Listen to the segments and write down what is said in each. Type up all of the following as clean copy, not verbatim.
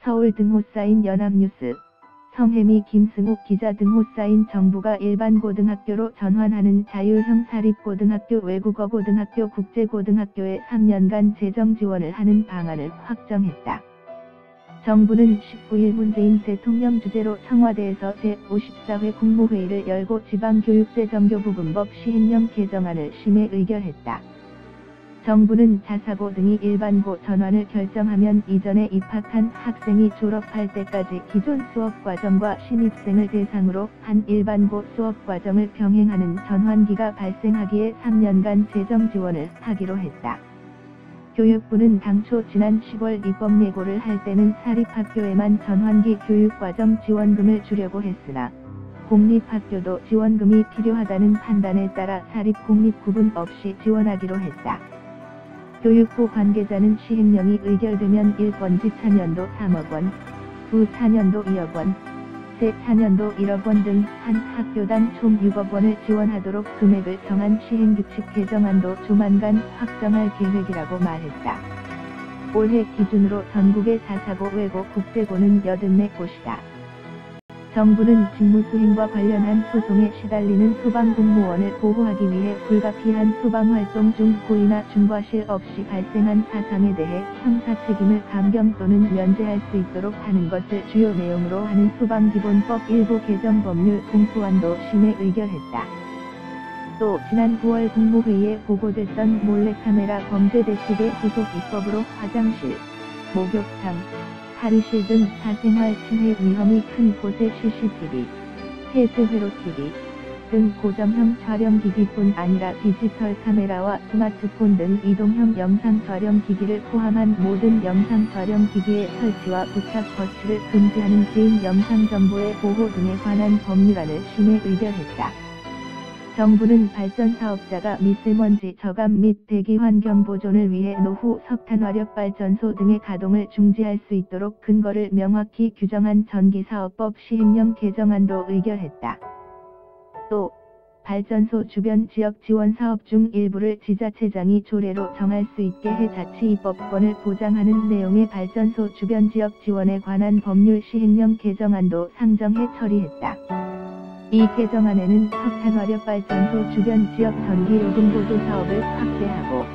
서울 등 호사인 연합뉴스, 성혜미 김승욱 기자 등 호사인 정부가 일반 고등학교로 전환하는 자율형 사립고등학교 외국어고등학교 국제고등학교에 3년간 재정 지원을 하는 방안을 확정했다. 정부는 19일 문재인 대통령 주재로 청와대에서 제54회 국무회의를 열고 지방교육재정교부분법 시행령 개정안을 심의 의결했다. 정부는 자사고 등이 일반고 전환을 결정하면 이전에 입학한 학생이 졸업할 때까지 기존 수업과정과 신입생을 대상으로 한 일반고 수업과정을 병행하는 전환기가 발생하기에 3년간 재정 지원을 하기로 했다. 교육부는 당초 지난 10월 입법 예고를 할 때는 사립학교에만 전환기 교육과정 지원금을 주려고 했으나 공립학교도 지원금이 필요하다는 판단에 따라 사립공립 구분 없이 지원하기로 했다. 교육부 관계자는 시행령이 의결되면 1번지 차년도 3억 원, 2 차년도 2억 원, 3 차년도 1억 원 등 한 학교당 총 6억 원을 지원하도록 금액을 정한 시행규칙 개정안도 조만간 확정할 계획이라고 말했다. 올해 기준으로 전국의 자사고 외고 국제고는 84곳이다. 정부는 직무수행과 관련한 소송에 시달리는 소방공무원을 보호하기 위해 불가피한 소방활동 중 고의나 중과실 없이 발생한 사상에 대해 형사책임을 감경 또는 면제할 수 있도록 하는 것을 주요 내용으로 하는 소방기본법 일부 개정 법률 공포안도 심의 의결했다. 또 지난 9월 국무회의에 보고됐던 몰래카메라 범죄 대책의 후속 입법으로 화장실, 목욕탕, 탈의실 등 사생활 침해 위험이 큰 곳의 CCTV, 해수회로 TV 등 고정형 촬영기기뿐 아니라 디지털 카메라와 스마트폰 등 이동형 영상 촬영기기를 포함한 모든 영상 촬영기기의 설치와 부착 거치를 금지하는 개인 영상 정보의 보호 등에 관한 법률안을 심의 의결했다. 정부는 발전 사업자가 미세먼지 저감 및 대기 환경 보존을 위해 노후 석탄화력발전소 등의 가동을 중지할 수 있도록 근거를 명확히 규정한 전기사업법 시행령 개정안도 의결했다. 또 발전소 주변 지역 지원 사업 중 일부를 지자체장이 조례로 정할 수 있게 해 자치 입법권을 보장하는 내용의 발전소 주변 지역 지원에 관한 법률 시행령 개정안도 상정해 처리했다. 이 개정안에는 석탄화력발전소 주변 지역 전기요금보조 사업을 확대하고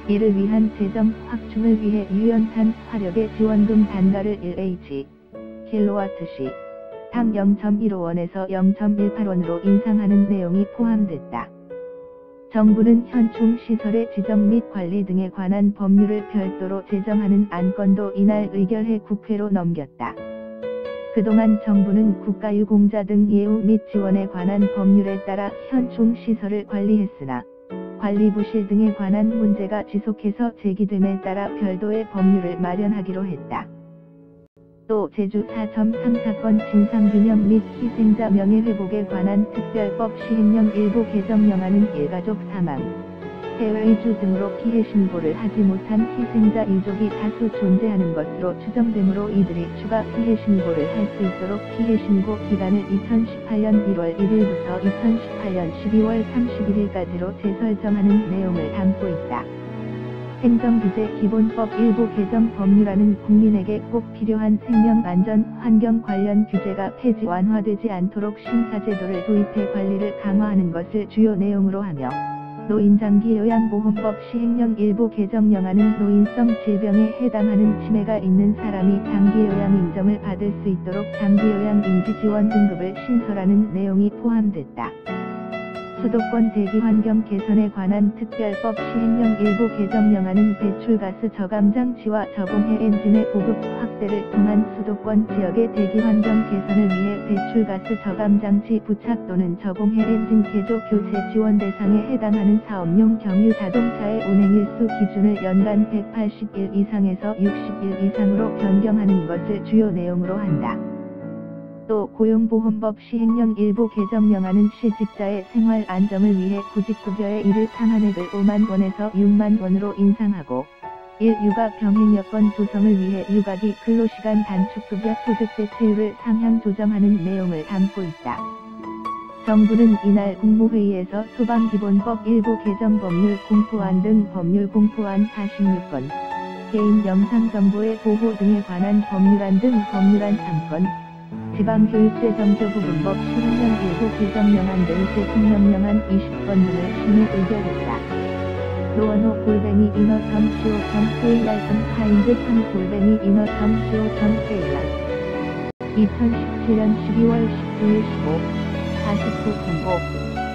이를 위한 재정 확충을 위해 유연탄 화력의 지원금 단가를 1H 킬로와트시 당 0.15원에서 0.18원으로 인상하는 내용이 포함됐다. 정부는 현충 시설의 지정 및 관리 등에 관한 법률을 별도로 제정하는 안건도 이날 의결해 국회로 넘겼다. 그동안 정부는 국가유공자 등 예우 및 지원에 관한 법률에 따라 현충 시설을 관리했으나 관리 부실 등에 관한 문제가 지속해서 제기됨에 따라 별도의 법률을 마련하기로 했다. 또 제주 4.3 사건 진상규명 및 희생자 명예회복에 관한 특별법 시행령 일부 개정령안은 일가족 사망, 해외 이주 등으로 피해 신고를 하지 못한 희생자 유족이 다수 존재하는 것으로 추정되므로 이들이 추가 피해 신고를 할 수 있도록 피해 신고 기간을 2018년 1월 1일부터 2018년 12월 31일까지로 재설정하는 내용을 담고 있다. 행정규제 기본법 일부 개정 법률안은 국민에게 꼭 필요한 생명 안전 환경 관련 규제가 폐지 완화되지 않도록 심사제도를 도입해 관리를 강화하는 것을 주요 내용으로 하며 노인장기요양보험법 시행령 일부 개정령안은 노인성 질병에 해당하는 치매가 있는 사람이 장기요양 인정을 받을 수 있도록 장기요양 인지지원 등급을 신설하는 내용이 포함됐다. 수도권 대기환경 개선에 관한 특별법 시행령 일부 개정령안은 배출가스 저감 장치와 저공해 엔진의 보급 확대를 통한 수도권 지역의 대기환경 개선을 위해 배출가스 저감 장치 부착 또는 저공해 엔진 개조 교체 지원 대상에 해당하는 사업용 경유 자동차의 운행일수 기준을 연간 180일 이상에서 60일 이상으로 변경하는 것을 주요 내용으로 한다. 또 고용보험법 시행령 일부 개정령안은 실직자의 생활 안정을 위해 구직급여의 이를 상한액을 5만 원에서 6만 원으로 인상하고 육아 병행 여건 조성을 위해 육아기 근로시간 단축급여 소득 대체율을 상향 조정하는 내용을 담고 있다. 정부는 이날 국무회의에서 소방기본법 일부 개정 법률 공포안 등 법률 공포안 46건, 개인 영상 정보의 보호 등에 관한 법률안 등 법률안 3건, 지방교육재정교부분법 시행령 일부 규정령안 등 대통령령안 20건 등을 심의 의결했다. 로원호 inner.co.kr 파인드 3 inner.co.kr 2017년 12월 19일 15, 49 공고